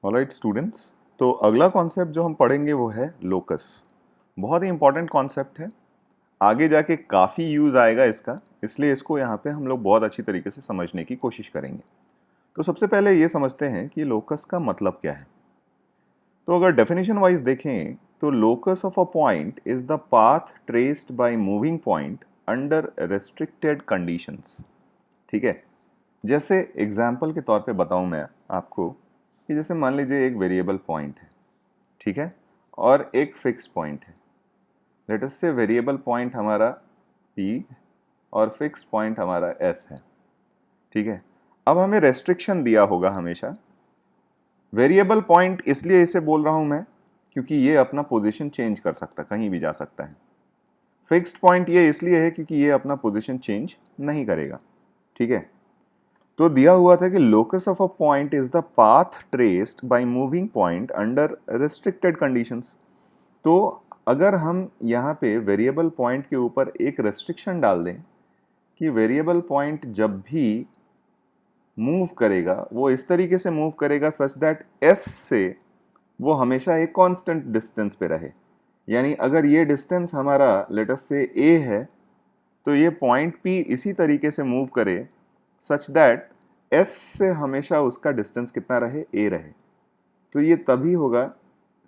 Alright students, तो अगला concept जो हम पढ़ेंगे वो है लोकस। बहुत ही इंपॉर्टेंट कॉन्सेप्ट है, आगे जाके काफ़ी यूज़ आएगा इसका, इसलिए इसको यहाँ पे हम लोग बहुत अच्छी तरीके से समझने की कोशिश करेंगे। तो सबसे पहले ये समझते हैं कि लोकस का मतलब क्या है। तो अगर डेफिनेशन वाइज देखें तो locus of a point is the path traced by moving point under restricted conditions. ठीक है, जैसे एग्जाम्पल के तौर पे बताऊं मैं आपको कि जैसे मान लीजिए एक वेरिएबल पॉइंट है, ठीक है, और एक फिक्स पॉइंट है। लेट अस से वेरिएबल पॉइंट हमारा p और फिक्स पॉइंट हमारा s है। ठीक है, अब हमें रेस्ट्रिक्शन दिया होगा हमेशा। वेरिएबल पॉइंट इसलिए इसे बोल रहा हूं मैं क्योंकि ये अपना पोजीशन चेंज कर सकता है, कहीं भी जा सकता है। फिक्स्ड पॉइंट ये इसलिए है क्योंकि ये अपना पोजीशन चेंज नहीं करेगा। ठीक है, तो दिया हुआ था कि locus of a point is the path traced by moving point under restricted conditions. तो अगर हम यहाँ पे वेरिएबल पॉइंट के ऊपर एक रेस्ट्रिक्शन डाल दें कि वेरिएबल पॉइंट जब भी मूव करेगा वो इस तरीके से मूव करेगा सच दैट एस से वो हमेशा एक कांस्टेंट डिस्टेंस पे रहे। यानी अगर ये डिस्टेंस हमारा लेट अस से ए है तो ये पॉइंट पी इसी तरीके से मूव करे सच दैट एस से हमेशा उसका डिस्टेंस कितना रहे, ए रहे। तो ये तभी होगा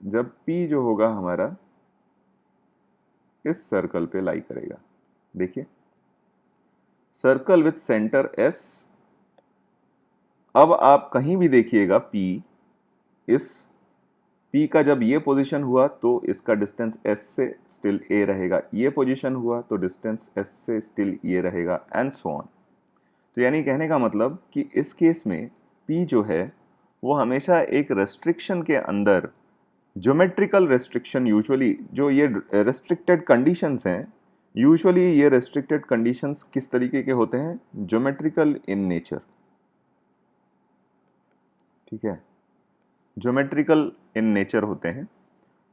जब पी जो होगा हमारा इस सर्कल पे लाई करेगा। देखिए, सर्कल विथ सेंटर एस। अब आप कहीं भी देखिएगा पी, इस पी का जब ये पोजीशन हुआ तो इसका डिस्टेंस एस से स्टिल ए रहेगा, ये पोजीशन हुआ तो डिस्टेंस एस से स्टिल ये रहेगा, एंड सो ऑन। तो यानी कहने का मतलब कि इस केस में पी जो है वो हमेशा एक रेस्ट्रिक्शन के अंदर, ज्योमेट्रिकल रेस्ट्रिक्शन, यूजुअली जो ये रेस्ट्रिक्टेड कंडीशंस हैं, यूजुअली ये रेस्ट्रिक्टेड कंडीशंस किस तरीके के होते हैं, ज्योमेट्रिकल इन नेचर। ठीक है, ज्योमेट्रिकल इन नेचर होते हैं।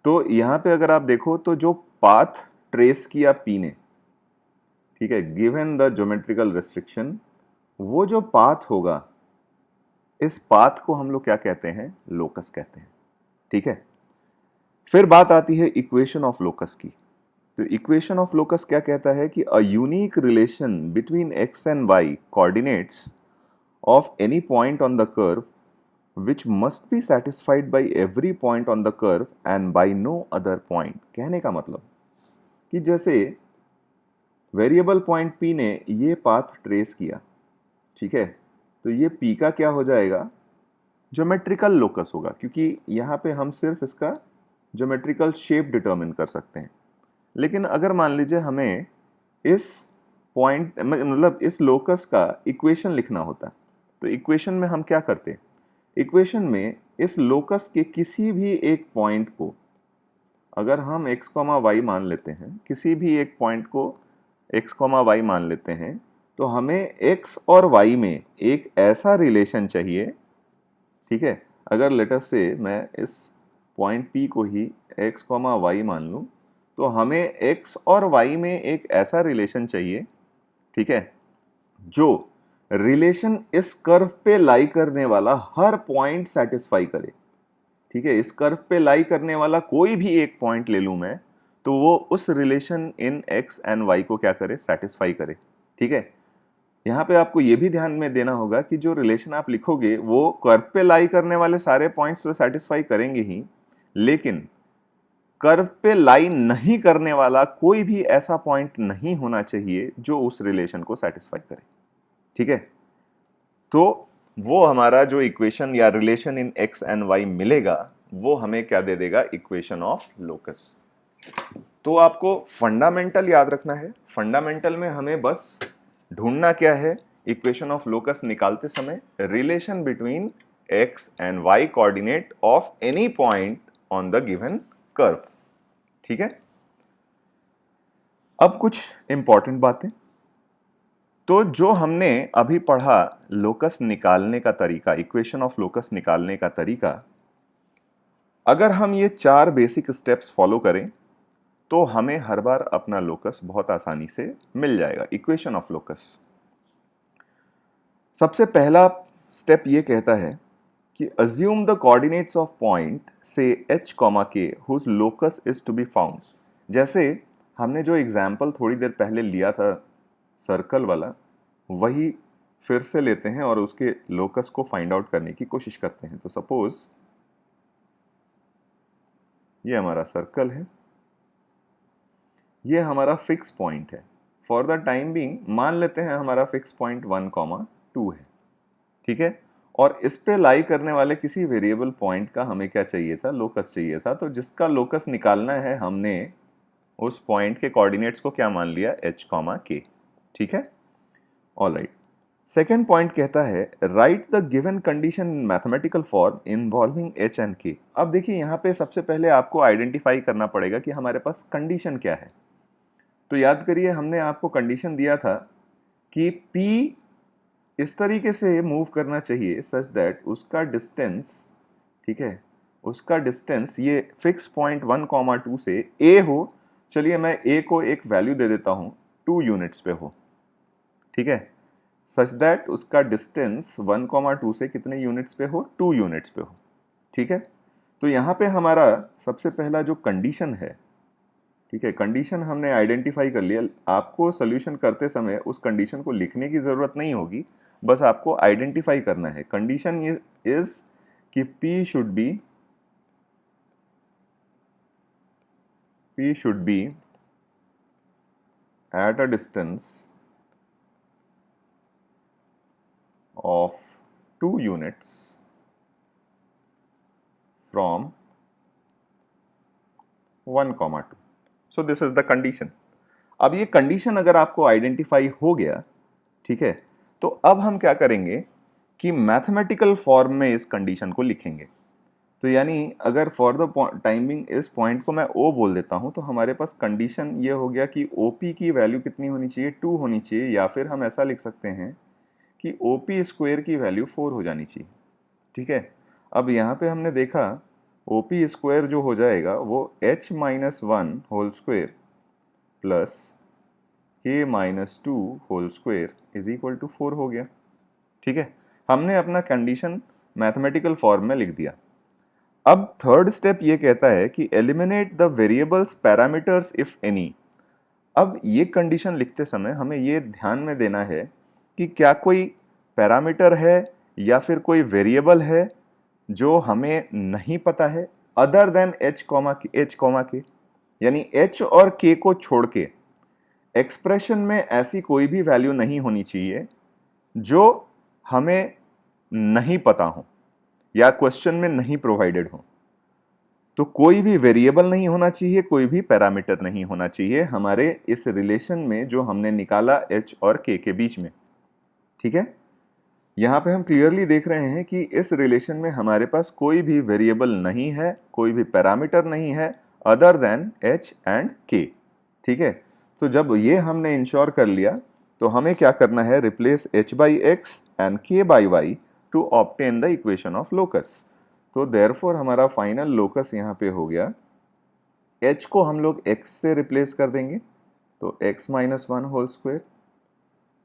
तो यहाँ पे अगर आप देखो तो जो पाथ ट्रेस किया पी ने, ठीक है, गिवन द ज्योमेट्रिकल रेस्ट्रिक्शन, वो जो पाथ होगा इस पाथ को हम लोग क्या कहते हैं, लोकस कहते हैं। ठीक है, फिर बात आती है इक्वेशन ऑफ लोकस की। तो इक्वेशन ऑफ लोकस क्या कहता है कि a unique relation between x and y coordinates of any point on the curve which must be satisfied by every point on the curve and by no other point। कहने का मतलब कि जैसे variable point p ने ये path trace किया, ठीक है, तो ये p का क्या हो जाएगा, ज्योमेट्रिकल लोकस होगा, क्योंकि यहाँ पे हम सिर्फ इसका ज्योमेट्रिकल शेप डिटरमिन कर सकते हैं। लेकिन अगर मान लीजिए हमें इस पॉइंट मतलब इस लोकस का इक्वेशन लिखना होता, तो इक्वेशन में हम क्या करते हैं, इक्वेशन में इस लोकस के किसी भी एक पॉइंट को अगर हम x, y मान लेते हैं, किसी भी एक पॉइंट को x, y मान लेते हैं, तो हमें x और y में एक ऐसा रिलेशन चाहिए। ठीक है, अगर लेट अस से मैं इस पॉइंट P को ही x, y मान लूं, तो हमें x और y में एक ऐसा रिलेशन चाहिए, ठीक है, जो रिलेशन इस कर्व पे लाई करने वाला हर पॉइंट सेटिस्फाई करे। ठीक है, इस कर्व पे लाई करने वाला कोई भी एक पॉइंट ले लूं मैं, तो वो उस relation in x and y को क्या करे, सेटिस्फाई करे। ठीक है, यहां पे आपको ये भी ध्यान में देना होगा कि जो रिलेशन आप लिखोगे वो कर्व पे लाई करने वाले सारे पॉइंट्स तो सेटिस्फाई करेंगे ही, लेकिन कर्व पे लाई नहीं करने वाला कोई भी ऐसा पॉइंट नहीं होना चाहिए जो उस रिलेशन को सेटिस्फाई करे। ठीक है, तो वो हमारा जो इक्वेशन या relation in x and y मिलेगा वो हमें क्या दे देगा, इक्वेशन ऑफ लोकस। तो आपको फंडामेंटल याद रखना है, फंडामेंटल में हमें बस ढूंढना क्या है, इक्वेशन ऑफ लोकस निकालते समय relation between x and y coordinate of any point on the given curve. ठीक है, अब कुछ इंपॉर्टेंट बातें। तो जो हमने अभी पढ़ा लोकस निकालने का तरीका, इक्वेशन ऑफ लोकस निकालने का तरीका, अगर हम ये 4 बेसिक स्टेप्स फॉलो करें तो हमें हर बार अपना लोकस बहुत आसानी से मिल जाएगा, इक्वेशन ऑफ लोकस। सबसे पहला स्टेप ये कहता है कि assume the coordinates of point say h, k whose locus is to be found। जैसे हमने जो एग्जाम्पल थोड़ी देर पहले लिया था सर्कल वाला, वही फिर से लेते हैं और उसके लोकस को फाइंड आउट करने की कोशिश करते हैं। तो सपोज ये हमारा सर्कल है, ये हमारा फिक्स पॉइंट है। फॉर द टाइम बीइंग मान लेते हैं हमारा फिक्स पॉइंट 1, 2 है, ठीक है। और इस पे लाई करने वाले किसी वेरिएबल पॉइंट का हमें क्या चाहिए था, लोकस चाहिए था। तो जिसका लोकस निकालना है हमने उस पॉइंट के कोऑर्डिनेट्स को क्या मान लिया, h, k, ठीक है। ऑलराइट, सेकेंड पॉइंट कहता है right the given condition in mathematical form involving h and k। अब देखिए यहाँ पे सबसे पहले आपको आइडेंटिफाई करना पड़ेगा कि हमारे पास कंडीशन क्या है। तो याद करिए हमने आपको कंडीशन दिया था कि p इस तरीके से मूव करना चाहिए सच दैट उसका डिस्टेंस, ठीक है, उसका डिस्टेंस ये फिक्स पॉइंट 1, 2 से a हो। चलिए मैं a को एक वैल्यू दे देता हूं 2 यूनिट्स पे हो, ठीक है, सच दैट उसका डिस्टेंस 1, 2 से कितने यूनिट्स पे हो, 2 यूनिट्स पे हो, ठीक है। तो यहाँ पे हमारा सबसे पहला जो कंडीशन है, ठीक है, कंडीशन हमने आइडेंटिफाई कर लिया। आपको सोल्यूशन करते समय उस कंडीशन को लिखने की जरूरत नहीं होगी, बस आपको आइडेंटिफाई करना है। कंडीशन इज कि P should be at a distance of 2 units from 1, 2। So this is the condition। अब ये कंडीशन अगर आपको आइडेंटिफाई हो गया, ठीक है, तो अब हम क्या करेंगे कि मैथमेटिकल फॉर्म में इस कंडीशन को लिखेंगे। तो यानी अगर फॉर द टाइमिंग इस पॉइंट को मैं O बोल देता हूं, तो हमारे पास कंडीशन ये हो गया कि OP की वैल्यू कितनी होनी चाहिए, 2 होनी चाहिए, या फिर हम ऐसा लिख सकते हैं कि OP स्क्वायर की वैल्यू 4 हो जानी चाहिए, ठीक है। अब यहाँ पे हमने देखा OP स्क्वायर जो हो जाएगा वो h-1 whole square plus k-2 whole square is equal to 4 हो गया, ठीक है। हमने अपना कंडीशन मैथमेटिकल फॉर्म में लिख दिया। अब थर्ड स्टेप ये कहता है कि eliminate the variables parameters if any. अब ये कंडीशन लिखते समय हमें ये ध्यान में देना है कि क्या कोई पैरामीटर है या फिर कोई वेरिएबल है जो हमें नहीं पता है अदर देन h, k, यानी h और k को छोड़ के एक्सप्रेशन में ऐसी कोई भी वैल्यू नहीं होनी चाहिए जो हमें नहीं पता हो या क्वेश्चन में नहीं प्रोवाइडेड हो। तो कोई भी वेरिएबल नहीं होना चाहिए, कोई भी पैरामीटर नहीं होना चाहिए हमारे इस रिलेशन में जो हमने निकाला h और k के बीच में, ठीक है। यहाँ पे हम क्लियरली देख रहे हैं कि इस रिलेशन में हमारे पास कोई भी वेरिएबल नहीं है, कोई भी पैरामीटर नहीं है other than h and k, ठीक है। तो जब ये हमने इंश्योर कर लिया तो हमें क्या करना है, replace h by x and k by y to obtain the equation of locus. तो देयरफॉर हमारा फाइनल लोकस यहाँ पे हो गया, h को हम लोग x से रिप्लेस कर देंगे तो x-1 होल स्क्वायर,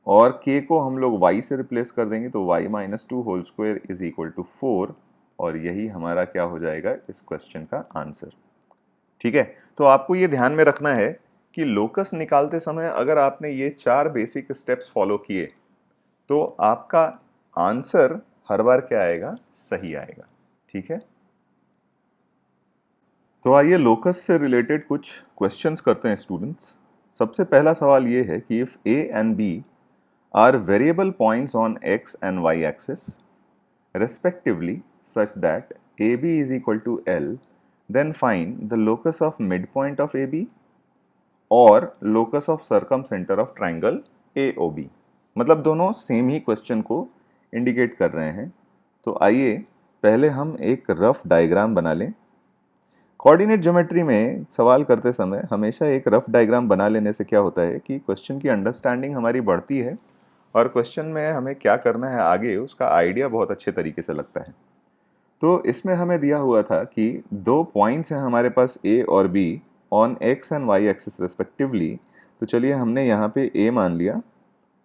और k को हम लोग y से रिप्लेस कर देंगे तो y-2 whole square is equal to 4, और यही हमारा क्या हो जाएगा इस क्वेश्चन का आंसर, ठीक है। तो आपको ये ध्यान में रखना है कि लोकस निकालते समय अगर आपने ये 4 बेसिक स्टेप्स फॉलो किए तो आपका आंसर हर बार क्या आएगा, सही आएगा, ठीक है। तो आइए लोकस से रिलेटेड कुछ क्वेश्चंस करते हैं स्टूडेंट्स। सबसे पहला सवाल ये है कि if a and b are variable points on x and y axis respectively such that AB is equal to L, then find the locus of midpoint of AB or locus of circumcenter of triangle AOB। मतलब दोनों same ही question को indicate कर रहे हैं। तो आइए पहले हम एक रफ डायग्राम बना लें। कोऑर्डिनेट ज्योमेट्री में सवाल करते समय हमेशा एक रफ डायग्राम बना लेने से क्या होता है कि क्वेश्चन की अंडरस्टैंडिंग हमारी बढ़ती है और क्वेश्चन में हमें क्या करना है आगे उसका आइडिया बहुत अच्छे तरीके से लगता है। तो इसमें हमें दिया हुआ था कि 2 पॉइंट्स हैं हमारे पास A और B on x and y axis respectively. तो चलिए हमने यहाँ पे A मान लिया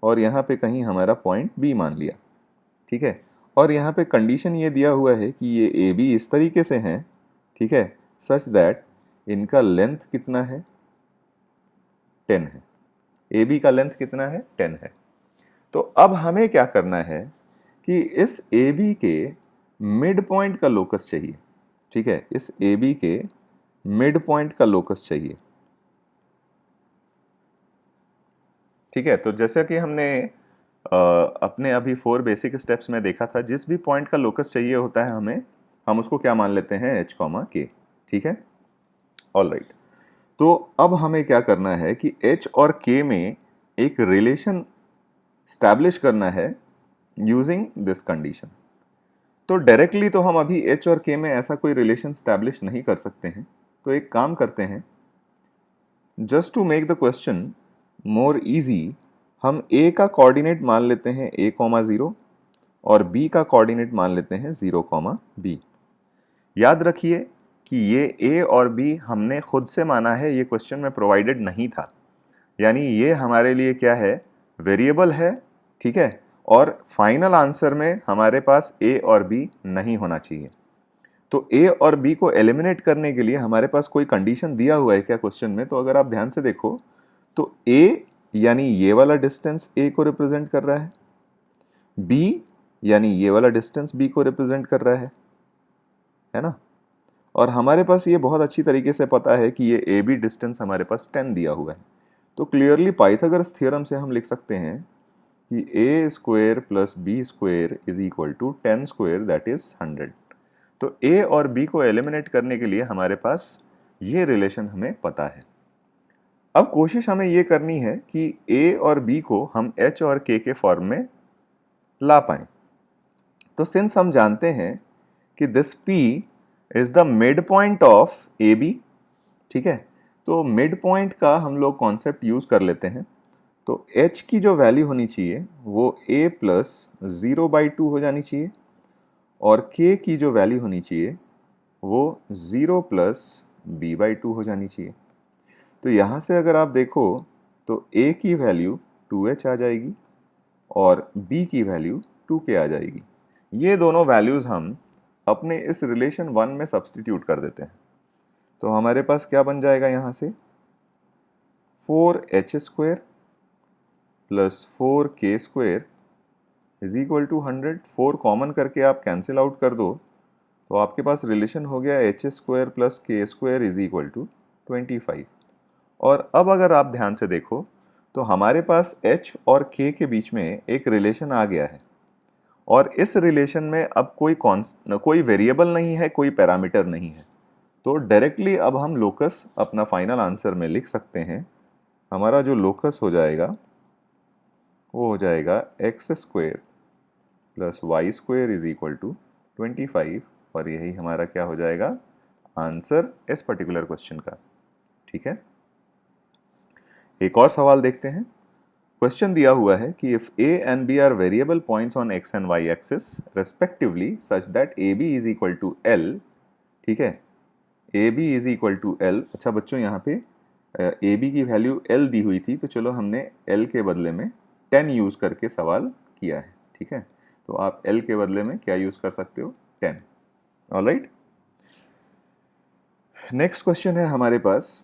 और यहाँ पे कहीं हमारा पॉइंट B मान लिया, ठीक है। और यहाँ पे कंडीशन ये दिया हुआ है कि ये ए बी इस तरीके से हैं, ठीक है, सच दैट इनका लेंथ कितना है, 10 है। ए बी का लेंथ कितना है, 10 है। तो अब हमें क्या करना है कि इस ए बी के मिड पॉइंट का लोकस चाहिए, ठीक है, इस ए बी के मिड पॉइंट का लोकस चाहिए, ठीक है। तो जैसे कि हमने अपने अभी 4 बेसिक स्टेप्स में देखा था, जिस भी पॉइंट का लोकस चाहिए होता है हमें, हम उसको क्या मान लेते हैं, h, k, ठीक है, ऑलराइट। तो अब हमें क्या करना है कि h और k में एक रिलेशन स्टैब्लिश करना है यूजिंग दिस कंडीशन। तो डायरेक्टली तो हम अभी h और k में ऐसा कोई रिलेशन स्टैब्लिश नहीं कर सकते हैं, तो एक काम करते हैं, just to make the question more easy, हम a का कोऑर्डिनेट मान लेते हैं a, 0 और b का कोऑर्डिनेट मान लेते हैं 0, b। याद रखिए कि ये a और b हमने खुद से माना है, ये क्वेश्चन में प्रोवाइडेड नहीं था, यानी ये हमारे लिए क्या है, वेरिएबल है, ठीक है, और फाइनल आंसर में हमारे पास a और b नहीं होना चाहिए। तो a और b को एलिमिनेट करने के लिए हमारे पास कोई कंडीशन दिया हुआ है क्या क्वेश्चन में? तो अगर आप ध्यान से देखो तो a यानी ये वाला डिस्टेंस a को रिप्रेजेंट कर रहा है, b यानी ये वाला डिस्टेंस b को रिप्रेजेंट कर रहा है ना। और हमारे पास ये बहुत अच्छी तरीके से पता है कि ये ए बी डिस्टेंस हमारे पास 10 दिया हुआ है। तो क्लियरली पाइथागोरस थ्योरम से हम लिख सकते हैं कि a square plus b square is equal to 10 square that is 100। तो a और b को एलिमिनेट करने के लिए हमारे पास ये रिलेशन हमें पता है। अब कोशिश हमें ये करनी है कि a और b को हम h और k के फॉर्म में ला पाएं। तो सिंस हम जानते हैं कि this p is the mid point of a b, ठीक है, तो मिड पॉइंट का हम लोग कॉन्सेप्ट यूज कर लेते हैं। तो h की जो वैल्यू होनी चाहिए वो a प्लस 0/2 हो जानी चाहिए और k की जो वैल्यू होनी चाहिए वो 0 प्लस b/2 हो जानी चाहिए। तो यहाँ से अगर आप देखो तो a की वैल्यू 2h आ जाएगी और b की वैल्यू 2k आ जाएगी। ये दोनों वैल्यूज हम अपने इस रिलेशन 1 में सब्स्टिट्यूट कर देते हैं। तो हमारे पास क्या बन जाएगा यहाँ से, 4h square plus 4k square is equal to 100। 4 common करके आप कैंसिल आउट कर दो तो आपके पास रिलेशन हो गया h square plus k square is equal to 25। और अब अगर आप ध्यान से देखो तो हमारे पास h और k के बीच में एक रिलेशन आ गया है और इस रिलेशन में अब कोई वेरिएबल नहीं है, कोई पैरामीटर नहीं है। तो डायरेक्टली अब हम लोकस अपना फाइनल आंसर में लिख सकते हैं। हमारा जो लोकस हो जाएगा वो हो जाएगा x square plus y square is equal to 25 और यही हमारा क्या हो जाएगा, आंसर इस पर्टिकुलर क्वेश्चन का, ठीक है। एक और सवाल देखते हैं। क्वेश्चन दिया हुआ है कि if a and b are variable points on x and y axis respectively such that ab is equal to l, ठीक है, ab is equal to l। अच्छा बच्चों, यहाँ पे ab की वैल्यू l दी हुई थी, तो चलो हमने l के बदले में 10 यूज करके सवाल किया है, ठीक है। तो आप l के बदले में क्या यूज कर सकते हो, 10, ऑलराइट। नेक्स्ट क्वेश्चन है हमारे पास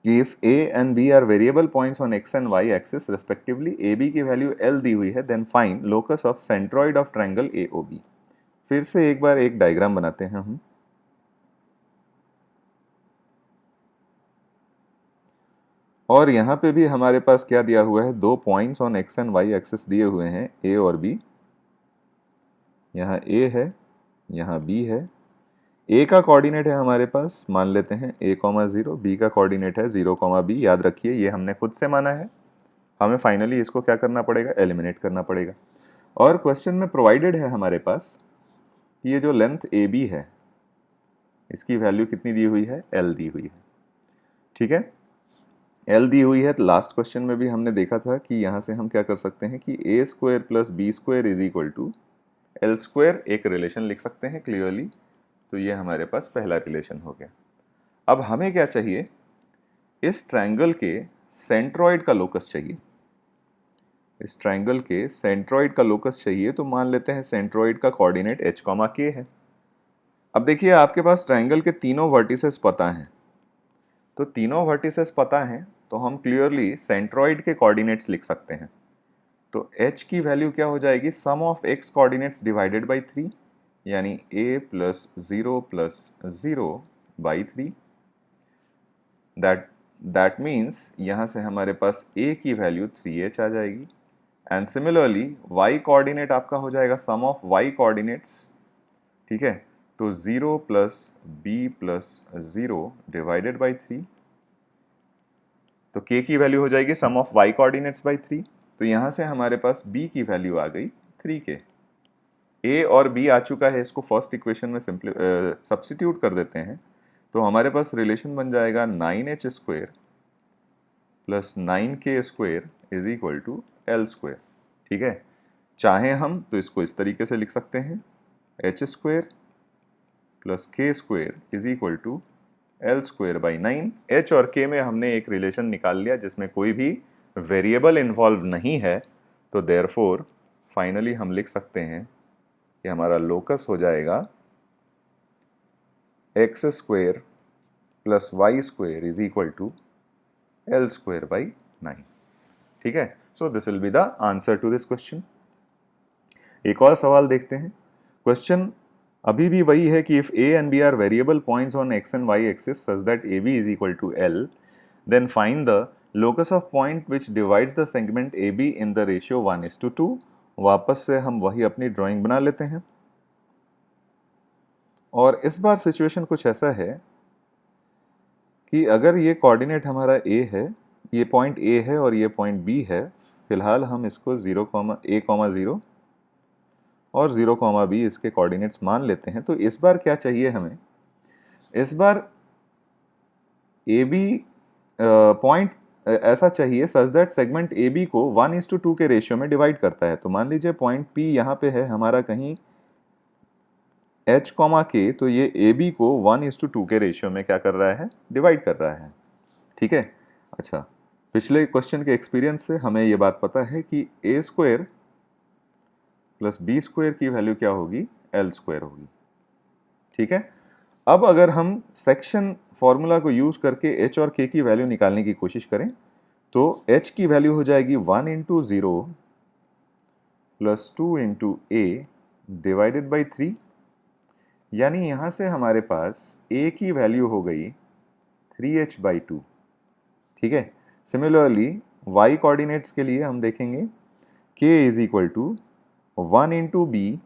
कि if a and b are variable points on x and y axis respectively, ab की वैल्यू l दी हुई है, then find locus of centroid of triangle AOB। फिर से एक बार एक डायग्राम बनाते हैं हम। और यहाँ पे भी हमारे पास क्या दिया हुआ है, 2 points on x and y axis दिए हुए हैं a और b। यहाँ a है, यहाँ b है। a का कोऑर्डिनेट है हमारे पास, मान लेते हैं a, 0, b का कोऑर्डिनेट है 0, b। याद रखिए ये हमने खुद से माना है, हमें फाइनली इसको क्या करना पड़ेगा, एलिमिनेट करना पड़ेगा। और क्वेश्चन में प्रोवाइडेड है हमारे पास कि ये जो लेंथ ए बी है इसकी वैल्यू कितनी दी हुई है, l दी हुई है, ठीक है, l दी हुई है। तो लास्ट क्वेश्चन में भी हमने देखा था कि यहाँ से हम क्या कर सकते हैं कि a square plus B square is equal to l square, एक रिलेशन लिख सकते हैं क्लियरली। तो ये हमारे पास पहला रिलेशन हो गया। अब हमें क्या चाहिए, इस ट्रायंगल के सेंट्रॉइड का लोकस चाहिए। इस ट्रायंगल के सेंट्रॉइड का लोकस चाहिए, तो मान लेते हैं सेंट्रॉइड का कोऑर्डिनेट h, k है। अब देखिए आपके पास ट्रायंगल के तीनों वर्टिसेस पता हैं, तो तीनों वर्टिसेस पता हैं तो हम क्लियरली सेंट्रॉइड के कोऑर्डिनेट्स लिख सकते हैं। तो h की वैल्यू क्या हो जाएगी, sum of x coordinates divided by 3, यानी a plus 0 by 3। That means यहाँ से हमारे पास a की वैल्यू 3h आ जाएगी। एंड सिमिलरली y कोऑर्डिनेट आपका हो जाएगा सम ऑफ y कोऑर्डिनेट्स, ठीक है, तो 0 plus b plus 0 divided by 3। तो k की वैल्यू हो जाएगी sum of y coordinates by 3, तो यहाँ से हमारे पास b की वैल्यू आ गई 3k। a और b आ चुका है, इसको फर्स्ट इक्वेशन में सब्स्टिट्यूट कर देते हैं, तो हमारे पास रिलेशन बन जाएगा 9h square plus 9k square is equal to l square, ठीक है। चाहे हम तो इसको इस तरीके से लिख सकते हैं, h square plus k square is equal to l square by 9। h और k में हमने एक रिलेशन निकाल लिया जिसमें कोई भी वेरिएबल इन्वॉल्व नहीं है, तो देयरफॉर फाइनली हम लिख सकते हैं कि हमारा लोकस हो जाएगा x square plus y square is equal to l square by 9, ठीक है। So this will be the answer to this question. एक और सवाल देखते हैं। क्वेश्चन अभी भी वही है कि if a and b are variable points on x and y axis such that ab is equal to l, then find the locus of point which divides the segment ab in the ratio 1:2। वापस से हम वही अपनी drawing बना लेते हैं और इस बार सिचुएशन कुछ ऐसा है कि अगर ये कोऑर्डिनेट हमारा a है, ये पॉइंट a है और ये पॉइंट b है, फिलहाल हम इसको 0, a, 0 और 0, b इसके कोऑर्डिनेट्स मान लेते हैं। तो इस बार क्या चाहिए हमें, इस बार ए बी पॉइंट ऐसा चाहिए such that segment A B को 1:2 के रेशियो में डिवाइड करता है। तो मान लीजिए पॉइंट P यहाँ पे है हमारा कहीं h, k, तो ये ए बी को 1:2 के रेशियो में क्या कर रहा है, डिवाइड कर रहा है, ठीक है। अच्छा, पिछले क्वेश्चन के एक्सपीरियंस से हमें ये बात पता है कि a square plus B square की वैल्यू क्या होगी, l स्क्वायर होगी, ठीक है। अब अगर हम सेक्शन फॉर्मूला को यूज करके h और k की वैल्यू निकालने की कोशिश करें, तो h की वैल्यू हो जाएगी 1:0 प्लस 2 a डिवाइडेड बाई 3, यानी यहां से हमारे पास a की वैल्यू हो गई 3h/2, ठीक है। सिमिलरली y कोऑर्डिनेट्स के लिए हम देखेंगे k is equal to 1:b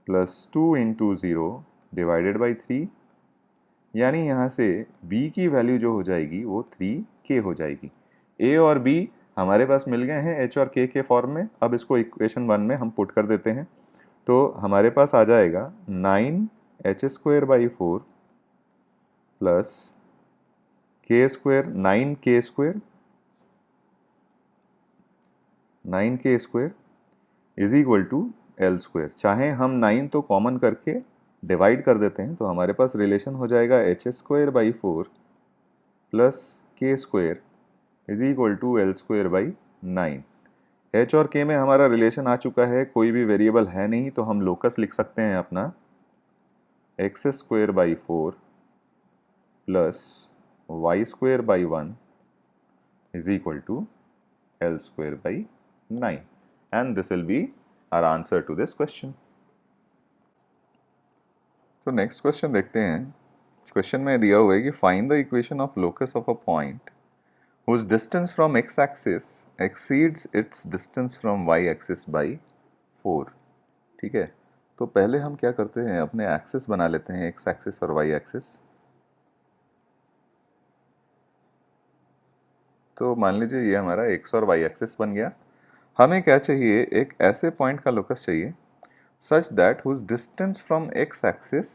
plus 2:0 divided by 3, यानी यहाँ से b की वैल्यू जो हो जाएगी वो 3k हो जाएगी। a और b हमारे पास मिल गए हैं h और k के फॉर्म में। अब इसको इक्वेशन 1 में हम पुट कर देते हैं, तो हमारे पास आ जाएगा 9h square by 4 plus k square 9k square is equal to l square. चाहे हम 9 तो कॉमन करके डिवाइड कर देते हैं, तो हमारे पास रिलेशन हो जाएगा h square by 4 plus k square is equal to l square by 9। h और k में हमारा रिलेशन आ चुका है, कोई भी वेरिएबल है नहीं, तो हम लोकस लिख सकते हैं अपना x square by 4 plus y square by 1 is equal to l square by 9, and this will be our answer to this question. तो नेक्स्ट क्वेश्चन देखते हैं। क्वेश्चन में दिया हुआ है कि find the equation of locus of a point whose distance from x axis exceeds its distance from y axis by 4, ठीक है। तो पहले हम क्या करते हैं, अपने एक्सिस बना लेते हैं, x एक्सिस और y एक्सिस। तो मान लीजिए ये हमारा x और y एक्सिस बन गया। हमें क्या चाहिए, एक ऐसे पॉइंट का लोकस चाहिए such that whose distance from x axis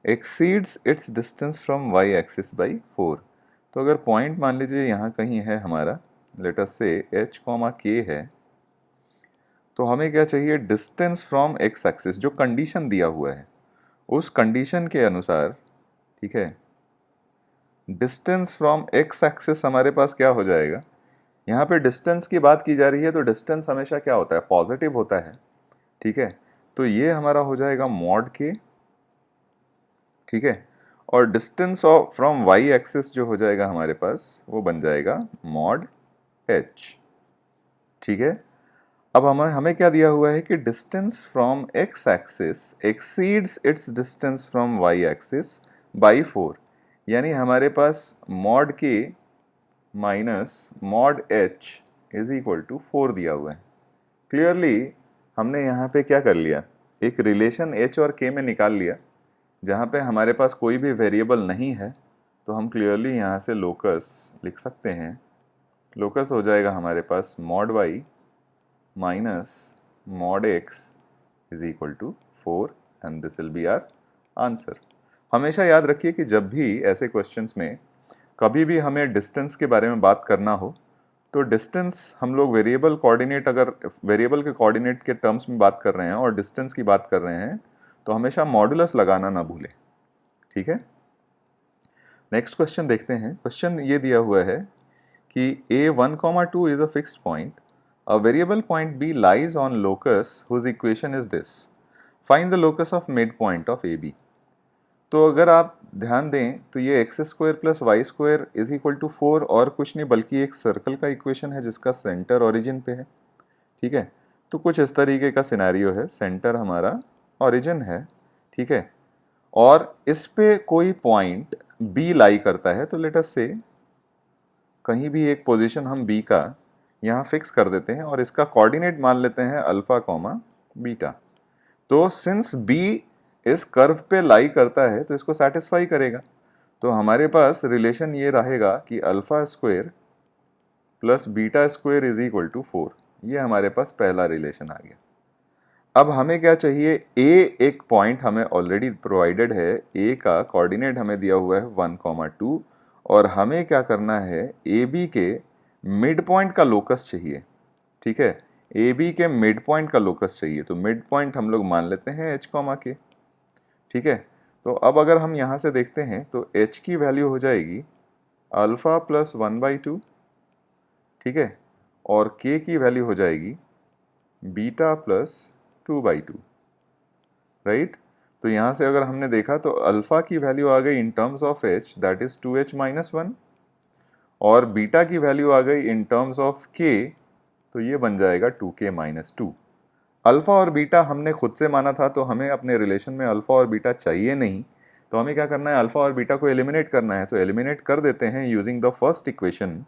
exceeds its distance from y axis by 4। तो अगर पॉइंट मान लीजिए यहाँ कहीं है हमारा, लेट अस से h, k है, तो हमें क्या चाहिए, डिस्टेंस फ्रॉम x एक्सिस, जो कंडीशन दिया हुआ है उस कंडीशन के अनुसार, ठीक है, डिस्टेंस फ्रॉम x एक्सिस हमारे पास क्या हो जाएगा, यहाँ पे डिस्टेंस की बात की जा रही है तो डिस्टेंस हमेशा क्या होता है, पॉजिटिव होता है, ठीक है। तो ये हमारा हो जाएगा मॉड के, ठीक है, और distance of from y axis जो हो जाएगा हमारे पास वो बन जाएगा मॉड एच, ठीक है। अब हमें क्या दिया हुआ है कि distance from x axis exceeds its distance from y axis by 4, यानी हमारे पास मॉड के minus mod h is equal to 4 दिया हुआ है। क्लियरली हमने यहाँ पे क्या कर लिया, एक रिलेशन एच और के में निकाल लिया, जहाँ पे हमारे पास कोई भी वेरिएबल नहीं है, तो हम क्लियरली यहाँ से लोकस लिख सकते हैं। लोकस हो जाएगा हमारे पास mod y minus mod x is equal to 4 and this will be our answer. हमेशा याद रखिए कि जब भी ऐसे क्वेश्चंस में कभी भी हमें डिस्टेंस के बारे में बात करना हो तो डिस्टेंस हम लोग वेरिएबल कोऑर्डिनेट, अगर वेरिएबल के कोऑर्डिनेट के टर्म्स में बात कर रहे हैं और डिस्टेंस की बात कर रहे हैं तो हमेशा मॉडुलस लगाना ना भूलें, ठीक है। नेक्स्ट क्वेश्चन देखते हैं। क्वेश्चन ये दिया हुआ है कि a1, 2 is a fixed point. A variable point b lies on locus whose equation is this. Find the locus of midpoint of AB. तो अगर आप ध्यान दें तो ये x square plus y square is equal to 4 और कुछ नहीं बल्कि एक सर्कल का इक्वेशन है जिसका सेंटर ओरिजिन पे है, ठीक है। तो कुछ इस तरीके का सिनेरियो है, सेंटर हमारा ओरिजिन है, ठीक है, और इस पे कोई पॉइंट बी लाई करता है। तो लेट अस से कहीं भी एक पोजीशन हम बी का यहाँ फिक्स कर देते हैं और इसका कोऑर्डिनेट मान लेते हैं अल्फा कॉमा बीटा। तो सिंस बी इस कर्व पे लाई करता है तो इसको सेटिस्फाई करेगा। तो हमारे पास रिलेशन ये रहेगा कि alpha square plus beta square is equal to 4। ये हमारे पास पहला रिलेशन आ गया। अब हमें क्या चाहिए, ए एक पॉइंट हमें ऑलरेडी प्रोवाइडेड है, ए का कोऑर्डिनेट हमें दिया हुआ है 1, 2 और हमें क्या करना है, ए बी के मिड पॉइंट का लोकस चाहिए, ठीक है। ए बी के मिड पॉइंट का लोकस चाहिए, तो मिड पॉइंट हम लोग मान लेते हैं एच कॉमा के, ठीक है। तो अब अगर हम यहाँ से देखते हैं तो h की वैल्यू हो जाएगी अल्फा प्लस 1/2, ठीक है, और k की वैल्यू हो जाएगी बीटा प्लस 2/2, राइट। तो यहाँ से अगर हमने देखा तो अल्फा की वैल्यू आ गई in terms of h that is 2h-1 और बीटा की वैल्यू आ गई इन टर्म्स ऑफ k, तो ये बन जाएगा 2k-2। अल्फा और बीटा हमने खुद से माना था तो हमें अपने रिलेशन में अल्फा और बीटा चाहिए नहीं, तो हमें क्या करना है, अल्फा और बीटा को एलिमिनेट करना है। तो एलिमिनेट कर देते हैं यूजिंग द फर्स्ट इक्वेशन।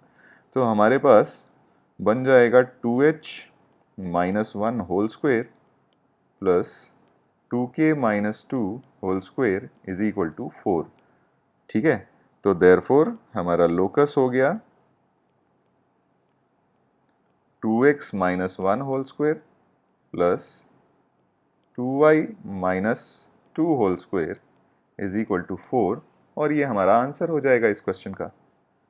तो हमारे पास बन जाएगा 2h-1 whole square plus 2k-2 whole square is equal to 4, ठीक है। तो देयरफॉर हमारा लोकस हो गया 2x-1 whole square plus 2y-2 whole square is equal to 4 और ये हमारा आंसर हो जाएगा इस क्वेश्चन का।